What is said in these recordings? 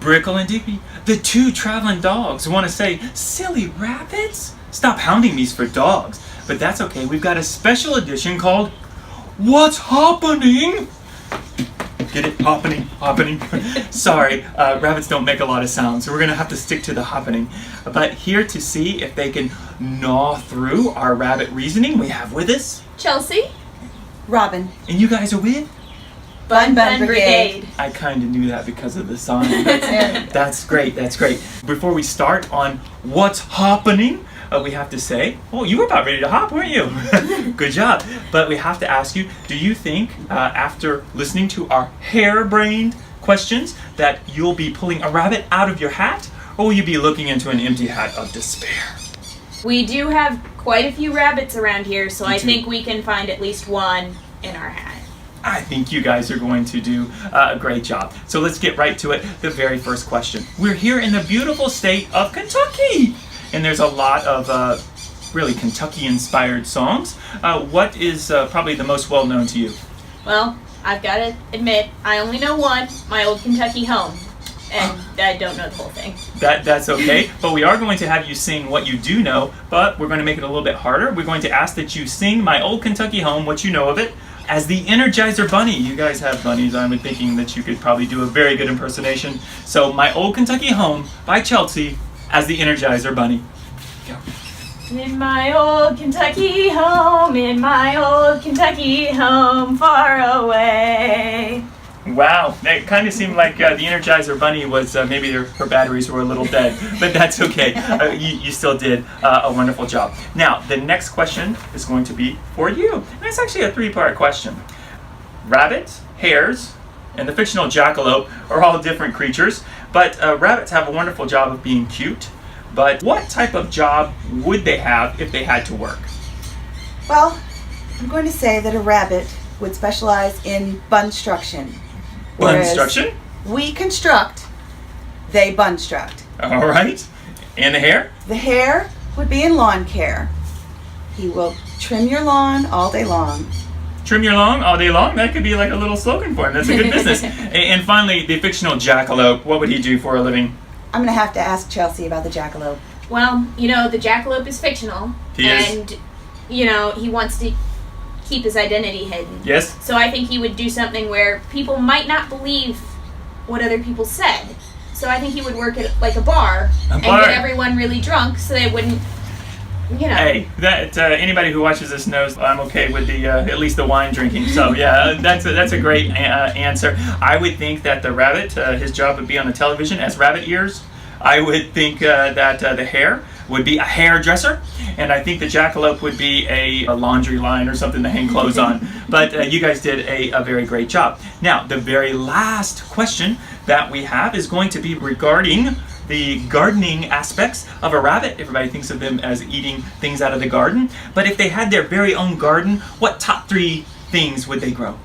Brickle and Digby, the two traveling dogs, want to say, silly rabbits? Stop hounding me for dogs. But that's okay, we've got a special edition called What's Happening? Get it? Happening. Sorry, rabbits don't make a lot of sounds, so we're going to have to stick to the happening. But here to see if they can gnaw through our rabbit reasoning, we have with us Chelsea, Robin, and you guys are with Bun Bun Brigade. I kind of knew that because of the sign. That's great. Before we start on what's happening, we have to say, oh, you were about ready to hop, weren't you? Good job. But we have to ask you, do you think after listening to our harebrained questions that you'll be pulling a rabbit out of your hat, or will you be looking into an empty hat of despair? we do have quite a few rabbits around here, so I think we can find at least one in our hat. I think you guys are going to do a great job. So let's get right to it. The very first question. We're here in the beautiful state of Kentucky, and there's a lot of really Kentucky-inspired songs. What is probably the most well-known to you? Well, I've got to admit, I only know one, My Old Kentucky Home, and I don't know the whole thing. That's okay, but we are going to have you sing what you do know, but we're going to make it a little bit harder. We're going to ask that you sing My Old Kentucky Home, what you know of it, as the Energizer Bunny. You guys have bunnies. I'm thinking that you could probably do a very good impersonation. So, My Old Kentucky Home by Chelsea as the Energizer Bunny. Go. In my old Kentucky home, in my old Kentucky home, far away. Wow, that kind of seemed like the Energizer Bunny was maybe her batteries were a little dead, but that's okay. You still did a wonderful job. Now, the next question is going to be for you. And it's actually a three-part question. Rabbits, hares, and the fictional jackalope are all different creatures, but rabbits have a wonderful job of being cute. But what type of job would they have if they had to work? Well, I'm going to say that a rabbit would specialize in bunstruction. Bunstruction? We construct, they bunstruct. All right. And the hare? The hare would be in lawn care. He will trim your lawn all day long. Trim your lawn all day long? That could be like a little slogan for him. That's a good business. And finally, the fictional jackalope. What would he do for a living? I'm going to have to ask Chelsea about the jackalope. Well, you know, the jackalope is fictional. He is. And, you know, he wants to keep his identity hidden. Yes? So I think he would do something where people might not believe what other people said. So I think he would work at like a bar and get everyone really drunk so they wouldn't, you know. Hey, that anybody who watches this knows I'm okay with the at least the wine drinking. So yeah, that's a great answer. I would think that the rabbit, his job would be on the television as rabbit ears. I would think that the hare would be a hairdresser, and I think the jackalope would be a laundry line or something to hang clothes on. But you guys did a very great job. Now, the very last question that we have is going to be regarding the gardening aspects of a rabbit. Everybody thinks of them as eating things out of the garden, but if they had their very own garden, what top 3 things would they grow?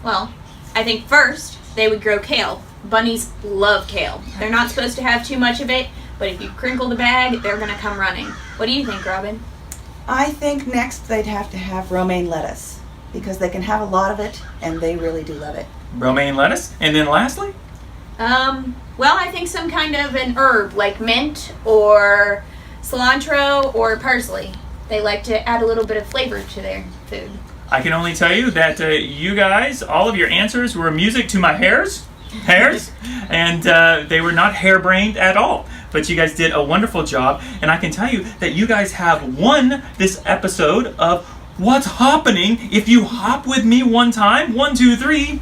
Well, I think first they would grow kale. Bunnies love kale. They're not supposed to have too much of it, but if you crinkle the bag, they're going to come running. What do you think, Robin? I think next they'd have to have romaine lettuce because they can have a lot of it and they really do love it. Romaine lettuce? And then lastly? Well, I think some kind of an herb like mint or cilantro or parsley. They like to add a little bit of flavor to their food. I can only tell you that you guys, all of your answers were music to my hairs, and they were not harebrained at all. But you guys did a wonderful job, and I can tell you that you guys have won this episode of What's Happening if you hop with me one time. 1, 2, 3.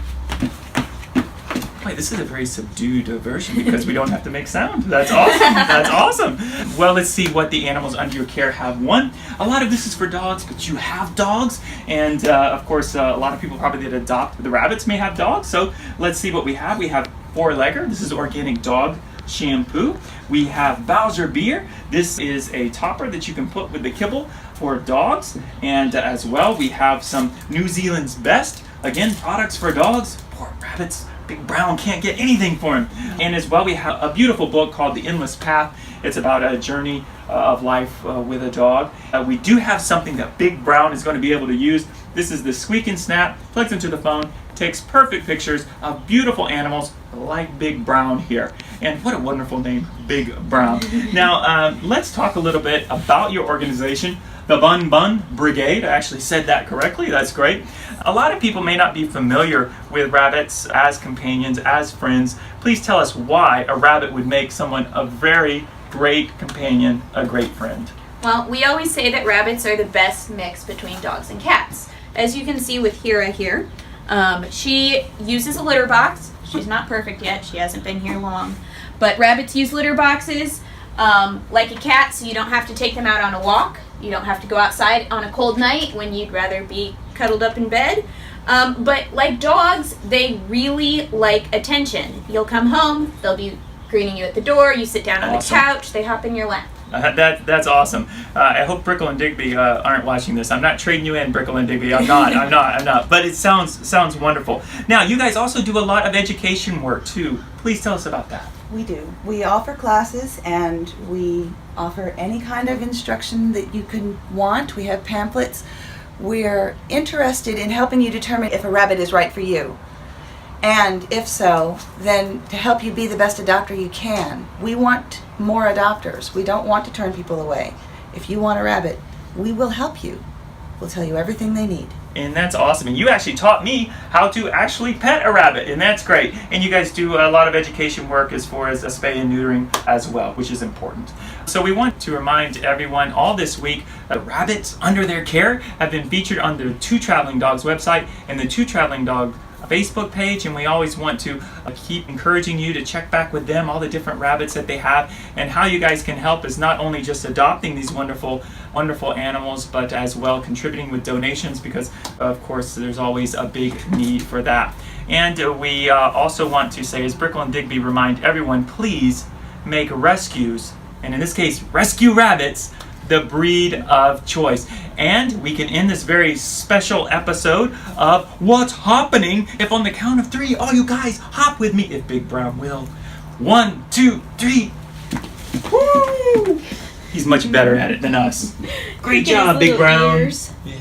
Boy, this is a very subdued version because we don't have to make sound. That's awesome. That's awesome. Well, let's see what the animals under your care have won. A lot of this is for dogs, but you have dogs. And, of course, a lot of people probably that adopt the rabbits may have dogs. So let's see what we have. We have Four-Legger. This is organic dog shampoo. We have Bowser beer. This is a topper that you can put with the kibble for dogs. And as well, we have some New Zealand's Best. Again, products for dogs. Poor rabbits. Big Brown can't get anything for him. And as well, we have a beautiful book called The Endless Path. It's about a journey of life with a dog. We do have something that Big Brown is going to be able to use. This is the Squeak and Snap. Plugs into the phone, takes perfect pictures of beautiful animals like Big Brown here. And what a wonderful name, Big Brown. Now, let's talk a little bit about your organization, the Bun Bun Brigade. I actually said that correctly. That's great. A lot of people may not be familiar with rabbits as companions, as friends. Please tell us why a rabbit would make someone a very great companion, a great friend. Well, we always say that rabbits are the best mix between dogs and cats. As you can see with Hira here, she uses a litter box. She's not perfect yet. She hasn't been here long. But rabbits use litter boxes like a cat, so you don't have to take them out on a walk. You don't have to go outside on a cold night when you'd rather be cuddled up in bed. But like dogs, they really like attention. You'll come home, they'll be greeting you at the door, you sit down on the couch, they hop in your lap. That's awesome. I hope Brickle and Digby aren't watching this. I'm not trading you in, Brickle and Digby. I'm not. But it sounds wonderful. Now, you guys also do a lot of education work, too. Please tell us about that. We do. We offer classes and we offer any kind of instruction that you can want. We have pamphlets. We're interested in helping you determine if a rabbit is right for you. And if so, then to help you be the best adopter you can. We want more adopters. We don't want to turn people away. If you want a rabbit, we will help you. We'll tell you everything they need. And that's awesome. And you actually taught me how to actually pet a rabbit, and that's great. And you guys do a lot of education work as far as spay and neutering as well, which is important. So we want to remind everyone all this week that rabbits under their care have been featured on the Two Traveling Dogs website and the Two Traveling Dog Facebook page, and we always want to keep encouraging you to check back with them, all the different rabbits that they have, and how you guys can help is not only just adopting these wonderful animals, but as well contributing with donations, because of course there's always a big need for that. And we also want to say, as Brickle and Digby remind everyone, please make rescues, and in this case rescue rabbits, the breed of choice. And we can end this very special episode of What's Happening if on the count of 3, all you guys hop with me, if Big Brown will. 1, 2, 3. Woo! He's much better at it than us. Great job, Big Brown. Ears. Yeah.